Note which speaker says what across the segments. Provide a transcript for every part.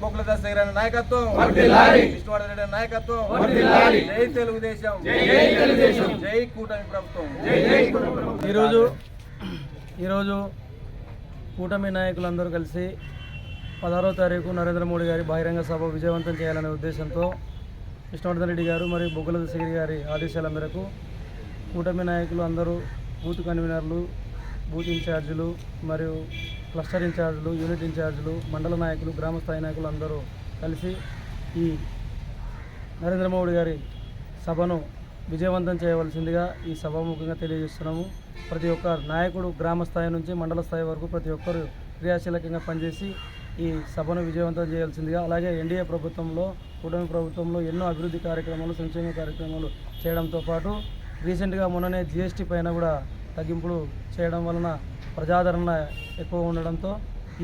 Speaker 1: బొగ్గుల దస్తగిరి నాయకత్వం, విష్ణువర్ధన్ రెడ్డి నాయకత్వం, జై తెలుగుదేశం, జై కూటమి ప్రభుత్వం.
Speaker 2: ఈరోజు కూటమి నాయకులందరూ కలిసి 16వ తారీఖు నరేంద్ర మోడీ గారి బహిరంగ సభ విజయవంతం చేయాలనే ఉద్దేశంతో విష్ణువర్ధన్ రెడ్డి గారు మరియు బొగ్గుల దస్తగిరి గారి ఆదేశాల మేరకు కూటమి నాయకులు అందరూ బూత్ కన్వీనర్లు, బూత్ ఇన్ఛార్జీలు మరియు క్లస్టర్ ఇన్ఛార్జీలు, యూనిట్ ఇన్ఛార్జీలు, మండల నాయకులు, గ్రామ స్థాయి నాయకులు అందరూ కలిసి ఈ నరేంద్ర మోడీ గారి సభను విజయవంతం చేయవలసిందిగా ఈ సభాముఖంగా తెలియజేస్తున్నాము. ప్రతి ఒక్క నాయకుడు గ్రామ స్థాయి నుంచి మండల స్థాయి వరకు ప్రతి ఒక్కరు క్రియాశీలకంగా పనిచేసి ఈ సభను విజయవంతం చేయాల్సిందిగా, అలాగే ఎన్డీఏ ప్రభుత్వంలో, కూటమి ప్రభుత్వంలో ఎన్నో అభివృద్ధి కార్యక్రమాలు, సంక్షేమ కార్యక్రమాలు చేయడంతో పాటు రీసెంట్గా మొన్ననే జీఎస్టీ పైన కూడా తగ్గింపులు చేయడం వలన ప్రజాదరణ ఎక్కువ ఉండడంతో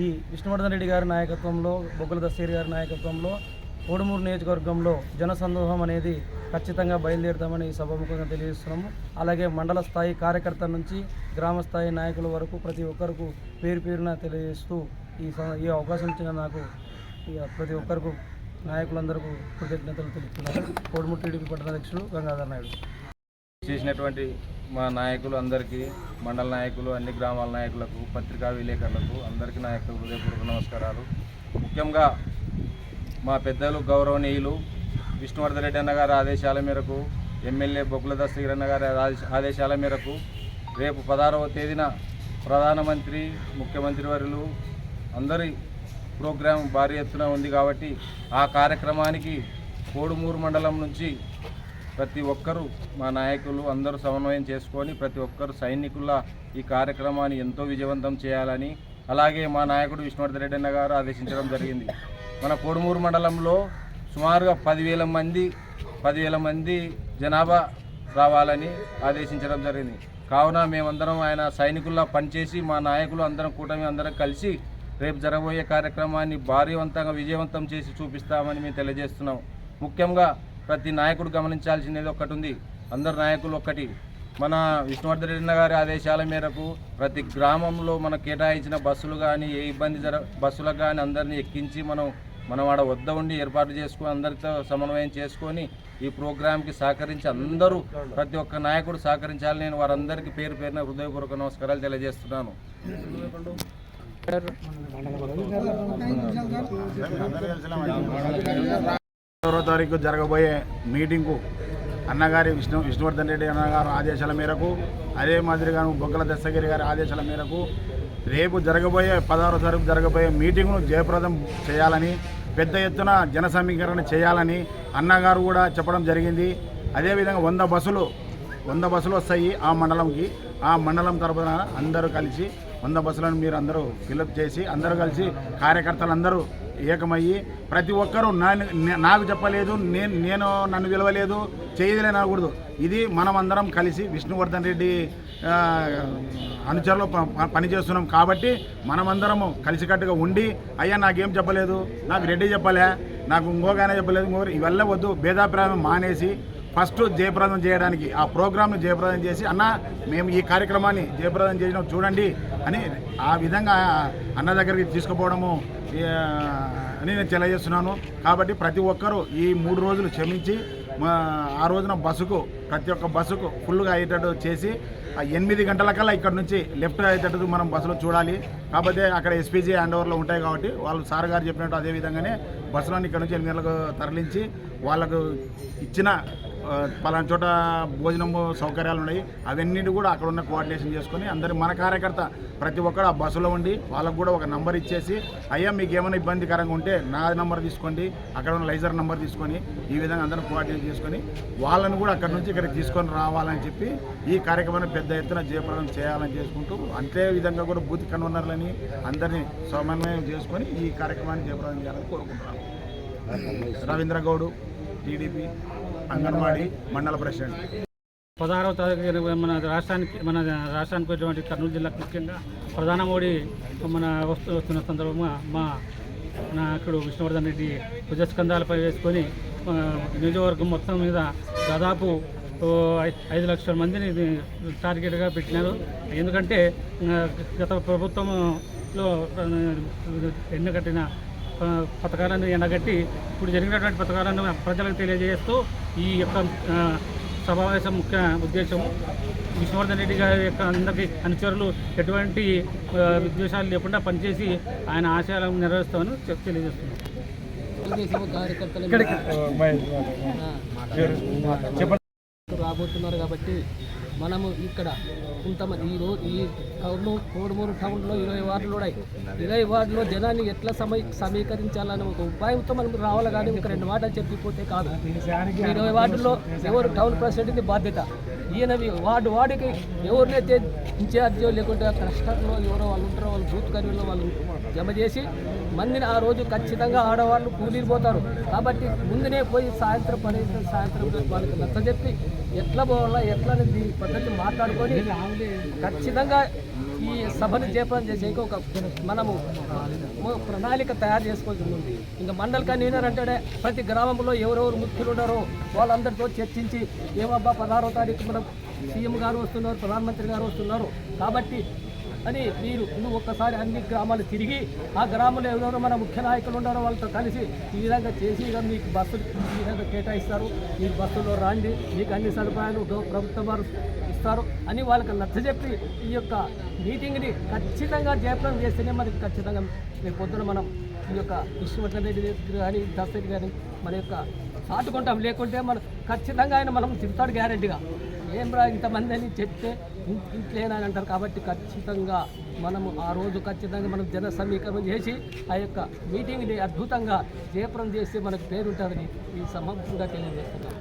Speaker 2: ఈ విష్ణువర్ధన్ రెడ్డి గారి నాయకత్వంలో, బొగ్గుల దస్తగిరి గారి నాయకత్వంలో కోడుమూరు నియోజకవర్గంలో జనసందోహం అనేది ఖచ్చితంగా బయలుదేరుతామని ఈ సభాముఖంగా తెలియజేస్తున్నాము. అలాగే మండల స్థాయి కార్యకర్తల నుంచి గ్రామ స్థాయి నాయకుల వరకు ప్రతి ఒక్కరికి పేరు పేరున తెలియజేస్తూ ఈ అవకాశం ఇచ్చిన నాకు ప్రతి ఒక్కరికి నాయకులందరికీ కృతజ్ఞతలు తెలుపుతున్నారు. కోడుమూరు టీడీపీ పట్టణ అధ్యక్షుడు గంగాధర్ నాయుడు.
Speaker 1: చేసినటువంటి మా నాయకులు అందరికీ, మండల నాయకులు, అన్ని గ్రామాల నాయకులకు, పత్రికా విలేకరులకు అందరికీ నా యొక్క హృదయపూర్వక నమస్కారాలు. ముఖ్యంగా మా పెద్దలు గౌరవనీయులు విష్ణువర్ధన్ రెడ్డి అన్న గారి ఆదేశాల మేరకు, ఎమ్మెల్యే బొగ్గుల దస్తగిరి అన్న గారి ఆదేశాల మేరకు రేపు 16వ తేదీన ప్రధానమంత్రి, ముఖ్యమంత్రి వర్యులు అందరి ప్రోగ్రాం భారీ ఎత్తున ఉంది కాబట్టి ఆ కార్యక్రమానికి కోడుమూరు మండలం నుంచి ప్రతి ఒక్కరూ మా నాయకులు అందరూ సమన్వయం చేసుకొని ప్రతి ఒక్కరు సైనికుల్లా ఈ కార్యక్రమాన్ని ఎంతో విజయవంతం చేయాలని, అలాగే మా నాయకుడు విష్ణువర్ధన్ రెడ్డి అన్న గారు ఆదేశించడం జరిగింది. మన కోడుమూరు మండలంలో సుమారుగా 10,000 మంది జనాభా రావాలని ఆదేశించడం జరిగింది. కావున మేమందరం ఆయన సైనికుల్లా పనిచేసి మా నాయకులు అందరం, కూటమి అందరం కలిసి రేపు జరగబోయే కార్యక్రమాన్ని భారీవంతంగా విజయవంతం చేసి చూపిస్తామని మేము తెలియజేస్తున్నాం. ముఖ్యంగా ప్రతి నాయకుడు గమనించాల్సినది ఒకటి ఉంది. అందరు నాయకులు ఒక్కటి, మన విష్ణువర్ధన్ రెడ్డి గారి ఆదేశాల మేరకు ప్రతి గ్రామంలో మన కేటాయించిన బస్సులు కానీ, ఏ ఇబ్బంది బస్సులకు కానీ అందరినీ ఎక్కించి మనం ఆడ వద్ద ఉండి ఏర్పాటు చేసుకొని అందరితో సమన్వయం చేసుకొని ఈ ప్రోగ్రాంకి సహకరించి అందరూ ప్రతి ఒక్క నాయకుడు సహకరించాలని నేను వారందరికీ పేరు పేరున హృదయపూర్వక నమస్కారాలు తెలియజేస్తున్నాను.
Speaker 3: 16వ తారీఖు జరగబోయే మీటింగ్కు అన్నగారి విష్ణువర్ధన్ రెడ్డి అన్నగారు ఆదేశాల మేరకు, అదే మాదిరిగా బొగ్గుల దస్తగిరి గారి ఆదేశాల మేరకు రేపు జరగబోయే 16వ తారీఖు జరగబోయే మీటింగ్ను జయప్రదం చేయాలని, పెద్ద ఎత్తున జన సమీకరణ చేయాలని అన్నగారు కూడా చెప్పడం జరిగింది. అదేవిధంగా 100 బస్సులు వస్తాయి ఆ మండలంకి. ఆ మండలం తరపున అందరూ కలిసి 100 బస్సులను మీరు అందరూ ఫిలప్ చేసి అందరూ కలిసి కార్యకర్తలందరూ ఏకమయ్యి ప్రతి ఒక్కరూ నాకు చెప్పలేదు, నేను నన్ను విలువలేదు, చేయలే అనకూడదు. ఇది మనమందరం కలిసి విష్ణువర్ధన్ రెడ్డి అనుచరులు పనిచేస్తున్నాం కాబట్టి మనమందరము కలిసికట్టుగా ఉండి, అయ్యా నాకేం చెప్పలేదు, నాకు రెడ్డి చెప్పలే, నాకు ఇంకోగానే చెప్పలేదు, ఇవల్ల వద్దు, భేదాభిప్రాయం మానేసి ఫస్ట్ జయప్రదం చేయడానికి ఆ ప్రోగ్రామ్ను జయప్రదం చేసి, అన్న మేము ఈ కార్యక్రమాన్ని జయప్రదం చేసినాం చూడండి అని ఆ విధంగా అన్న దగ్గరికి తీసుకుపోవడము అని నేను తెలియజేస్తున్నాను. కాబట్టి ప్రతి ఒక్కరూ ఈ 3 రోజులు క్షమించి ఆ రోజున ప్రతి ఒక్క బస్సుకు ఫుల్గా అయ్యేటట్టు చేసి 8 గంటలకల్లా ఇక్కడ నుంచి లెఫ్ట్ అయ్యేటట్టు మనం బస్సులో చూడాలి. కాకపోతే అక్కడ ఎస్పీజీ హ్యాండ్ ఓవర్లో ఉంటాయి కాబట్టి వాళ్ళు సార్ గారు చెప్పినట్టు అదే విధంగానే బస్సులను ఇక్కడ నుంచి 8 గంటలకు తరలించి వాళ్ళకు ఇచ్చిన పలానా చోట భోజనము సౌకర్యాలు ఉన్నాయి, అవన్నీ కూడా అక్కడ ఉన్న కోఆర్డినేషన్ చేసుకొని అందరి మన కార్యకర్త ప్రతి ఒక్కరు ఆ బస్సులో ఉండి వాళ్ళకు కూడా ఒక నంబర్ ఇచ్చేసి, అయ్యా మీకు ఏమైనా ఇబ్బందికరంగా ఉంటే నా నంబర్ తీసుకోండి, అక్కడ ఉన్న లైజర్ నంబర్ తీసుకొని ఈ విధంగా అందరం కోఆర్డినేట్ చేసుకొని వాళ్ళను కూడా అక్కడ నుంచి ఇక్కడికి తీసుకొని రావాలని చెప్పి ఈ కార్యక్రమాన్ని పెద్ద ఎత్తున జయప్రదం చేయాలని చేసుకుంటూ, అంతే విధంగా కూడా బూత్ కన్వీనర్లని అందరినీ సమన్వయం చేసుకొని ఈ కార్యక్రమాన్ని జయప్రదం చేయాలని కోరుకుంటున్నాను. రవీంద్ర గౌడ్, టీడీపీ అంగన్వాడీ మండల ప్రెసిడెంట్.
Speaker 2: 16వ తారీఖు మన రాష్ట్రానికి వచ్చినటువంటి కర్నూలు జిల్లాకు ముఖ్యంగా ప్రధాన మోడీ వస్తున్న సందర్భంగా మా నాయకుడు విష్ణువర్ధన్ రెడ్డి భుజస్కంధాలపై వేసుకొని నియోజకవర్గం మొత్తం మీద దాదాపు 5 లక్షల మందిని టార్గెట్గా పెట్టినారు. ఎందుకంటే గత ప్రభుత్వంలో ఎన్నికట్టిన
Speaker 4: పథకాలను ఎండగట్టి ఇప్పుడు జరిగినటువంటి పథకాలను ప్రజలకు తెలియజేస్తూ ఈ యొక్క సమావేశం ముఖ్య ఉద్దేశం విష్ణువర్ధన్ రెడ్డి గారి యొక్క అందరికీ అనుచరులు ఎటువంటి విద్వేషాలు లేకుండా పనిచేసి ఆయన ఆశయాలను నెరవేరుస్తామని తెలియజేస్తున్నాం.
Speaker 5: రాబోతున్నారు కాబట్టి మనము ఇక్కడ కొంతమంది ఈరోజు ఈ కోడుమూరు టౌన్లో 20 వార్డులు ఉన్నాయి. 20 వార్డులో జనాన్ని ఎట్లా సమీకరించాలనే ఒక ఉపాయంతో మనం రావాలి, కానీ ఒక 2 మాటలు చెప్పిపోతే కాదు. 20 వార్డుల్లో ఎవరు టౌన్ ప్రెసిడెంట్ది బాధ్యత, ఈయన వార్డుకి ఎవరినైతే ఇన్ఛార్జో లేకుంటే క్లస్టర్లో ఎవరో వాళ్ళు ఉంటారో వాళ్ళు బూత్ కర్రీలో వాళ్ళు జమ చేసి మందిని ఆ రోజు ఖచ్చితంగా ఆడవాళ్ళు కూలీలు పోతారు. కాబట్టి ముందునే పోయి సాయంత్రం వాళ్ళకి నచ్చజెప్పి ఎట్లా పోవాలా ఎట్లా అనేది పద్ధతి మాట్లాడుకొని ఖచ్చితంగా ఈ సభను జయప్రదం చేసే ఒక మనము ప్రణాళిక తయారు చేసుకోవాల్సి ఉంది. ఇంకా మండల కన్వీనర్ అంటే ప్రతి గ్రామంలో ఎవరెవరు ముఖ్యులు ఉన్నారో వాళ్ళందరితో చర్చించి ఏమబ్బా 16వ తారీఖు మనం సీఎం గారు వస్తున్నారు, ప్రధానమంత్రి గారు వస్తున్నారు కాబట్టి అని నువ్వు ఒక్కసారి అన్ని గ్రామాలు తిరిగి ఆ గ్రామంలో ఎవరెవరో మన ముఖ్య నాయకులు ఉన్నారో వాళ్ళతో కలిసి ఈ విధంగా చేసి ఇక మీకు బస్సులు ఈ విధంగా కేటాయిస్తారు, మీరు బస్సులో రాండి, మీకు అన్ని సదుపాయాలు ప్రభుత్వం వారు ఇస్తారు అని వాళ్ళకి నచ్చజెప్పి ఈ యొక్క మీటింగ్ని ఖచ్చితంగా జయప్రదం చేస్తేనే మనకి ఖచ్చితంగా రేపు పొద్దున మనం ఈ యొక్క విష్ణువర్ధన్ రెడ్డి కానీ దశరెడ్డి కానీ మన యొక్క సాటుకుంటాం. లేకుంటే మనం ఖచ్చితంగా ఆయన మనం చెప్తాడు గ్యారెంటీగా, ఏం రా ఇంతమంది అని చెప్తే ఇంట్లేనని అంటారు. కాబట్టి ఖచ్చితంగా మనము ఆ రోజు ఖచ్చితంగా మనం జన సమీకరణ చేసి ఆ యొక్క మీటింగ్ని అద్భుతంగా జయప్రదం చేస్తే మనకు పేరుంటుందని ఈ సమగ్రంగా తెలియజేస్తున్నాం.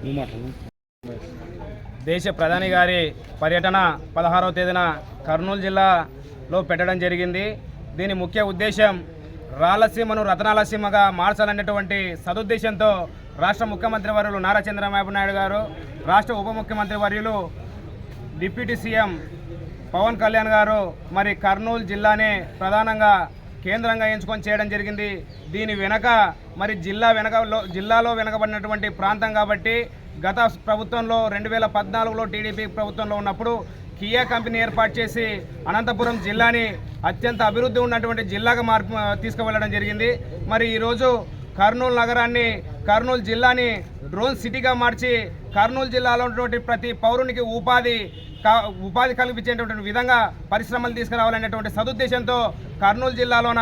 Speaker 6: దేశ ప్రధాని గారి పర్యటన 16వ తేదీన కర్నూలు జిల్లాలో పెట్టడం జరిగింది. దీని ముఖ్య ఉద్దేశం రాయలసీమను రతనాలసీమగా మార్చాలనేటువంటి సదుద్దేశంతో రాష్ట్ర ముఖ్యమంత్రి వర్యులు నారా చంద్రబాబు నాయుడు గారు, రాష్ట్ర ఉప ముఖ్యమంత్రి వర్యులు డిప్యూటీ సీఎం పవన్ కళ్యాణ్ గారు మరి కర్నూలు జిల్లానే ప్రధానంగా కేంద్రంగా ఎంచుకొని చేయడం జరిగింది. దీని వెనక మరి జిల్లాలో వెనకబడినటువంటి ప్రాంతం కాబట్టి గత ప్రభుత్వంలో 2014లో టీడీపీ ప్రభుత్వంలో ఉన్నప్పుడు కియా కంపెనీ ఏర్పాటు చేసి అనంతపురం జిల్లాని అత్యంత అభివృద్ధి ఉన్నటువంటి జిల్లాగా తీసుకువెళ్ళడం జరిగింది. మరి ఈరోజు కర్నూలు నగరాన్ని, కర్నూలు జిల్లాని డ్రోన్ సిటీగా మార్చి కర్నూలు జిల్లాలో ఉన్నటువంటి ప్రతి పౌరునికి ఉపాధి కల్పించేటువంటి విధంగా పరిశ్రమలు తీసుకురావాలనేటువంటి సదుద్దేశంతో కర్నూలు జిల్లాలోన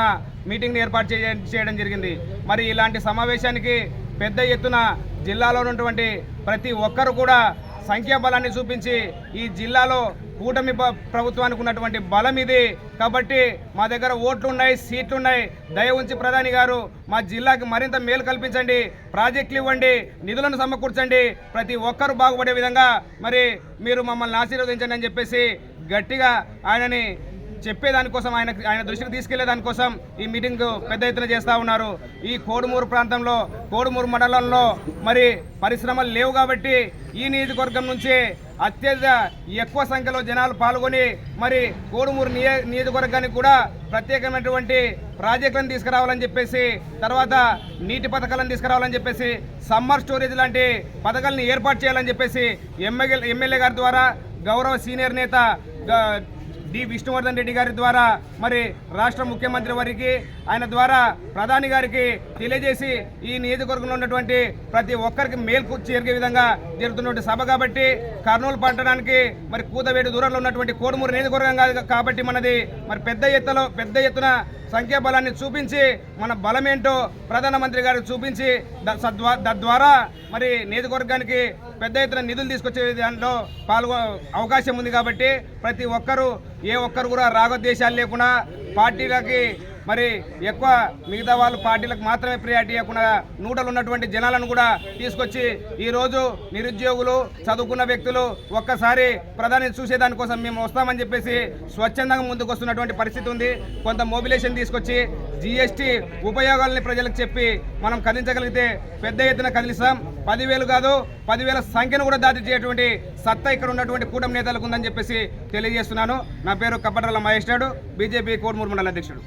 Speaker 6: మీటింగ్ని ఏర్పాటు చేయడం జరిగింది. మరి ఇలాంటి సమావేశానికి పెద్ద ఎత్తున జిల్లాలో ఉన్నటువంటి ప్రతి ఒక్కరు కూడా సంఖ్యాబలాన్ని చూపించి ఈ జిల్లాలో కూటమి ప్రభుత్వానికి ఉన్నటువంటి బలం ఇది కాబట్టి మా దగ్గర ఓట్లు ఉన్నాయి, సీట్లు ఉన్నాయి, దయ ఉంచి ప్రధాని గారు మా జిల్లాకి మరింత మేలు కల్పించండి, ప్రాజెక్టులు ఇవ్వండి, నిధులను సమకూర్చండి, ప్రతి ఒక్కరు బాగుపడే విధంగా మరి మీరు మమ్మల్ని ఆశీర్వదించండి అని చెప్పేసి గట్టిగా ఆయనని చెప్పేదానికోసం ఆయన దృష్టికి తీసుకెళ్లేదానికోసం ఈ మీటింగ్ పెద్ద ఎత్తున చేస్తూ ఉన్నారు. ఈ కోడుమూరు ప్రాంతంలో, కోడుమూరు మండలంలో మరి పరిశ్రమలు లేవు కాబట్టి ఈ నియోజకవర్గం నుంచి అత్యంత ఎక్కువ సంఖ్యలో జనాలు పాల్గొని మరి కోడుమూరు నియోజకవర్గానికి కూడా ప్రత్యేకమైనటువంటి ప్రాజెక్టులను తీసుకురావాలని చెప్పేసి, తర్వాత నీటి పథకాలను తీసుకురావాలని చెప్పేసి, సమ్మర్ స్టోరేజ్ లాంటి పథకాలను ఏర్పాటు చేయాలని చెప్పేసి ఎమ్మెల్యే గారి ద్వారా, గౌరవ సీనియర్ నేత విష్ణువర్ధన్ రెడ్డి గారి ద్వారా మరి రాష్ట్ర ముఖ్యమంత్రి వారికి ఆయన ద్వారా ప్రధాని గారికి తెలియజేసి ఈ నియోజకవర్గంలో ఉన్నటువంటి ప్రతి ఒక్కరికి మేలు చేరిగే విధంగా జరుగుతున్నటువంటి సభ కాబట్టి కర్నూలు పట్టణానికి మరి కూతవేటు దూరంలో ఉన్నటువంటి కోడుమూరు నియోజకవర్గం కాబట్టి మనది మరి పెద్ద ఎత్తున సంఖ్యాబలాన్ని చూపించి మన బలమేంటో ప్రధానమంత్రి గారు చూపించి తద్వారా మరి నియోజకవర్గానికి పెద్ద ఎత్తున నిధులు తీసుకొచ్చే దాంట్లో అవకాశం ఉంది కాబట్టి ప్రతి ఒక్కరూ ఏ ఒక్కరు కూడా రాగద్వేషాలు లేకుండా పార్టీలకి మరి ఎక్కువ మిగతా వాళ్ళు పార్టీలకు మాత్రమే ప్రియారిటీ ఇవ్వకుండా నూటలు ఉన్నటువంటి జనాలను కూడా తీసుకొచ్చి ఈరోజు నిరుద్యోగులు, చదువుకున్న వ్యక్తులు ఒక్కసారి ప్రధాని చూసేదానికోసం మేము వస్తామని చెప్పేసి స్వచ్ఛందంగా ముందుకు వస్తున్నటువంటి పరిస్థితి ఉంది. కొంత మొబిలైజేషన్ తీసుకొచ్చి జీఎస్టీ ఉపయోగాలని ప్రజలకు చెప్పి మనం కదిలించగలిగితే పెద్ద ఎత్తున కదిలిస్తాం. 10,000 కాదు 10,000 సంఖ్యను కూడా దాటించేటువంటి సత్తా ఇక్కడ ఉన్నటువంటి కూటమి నేతలకు ఉందని చెప్పేసి తెలియజేస్తున్నాను. నా పేరు కప్పట్రల మహేష్ నాయుడు, బీజేపీ కోడుమూరు మండల అధ్యక్షుడు.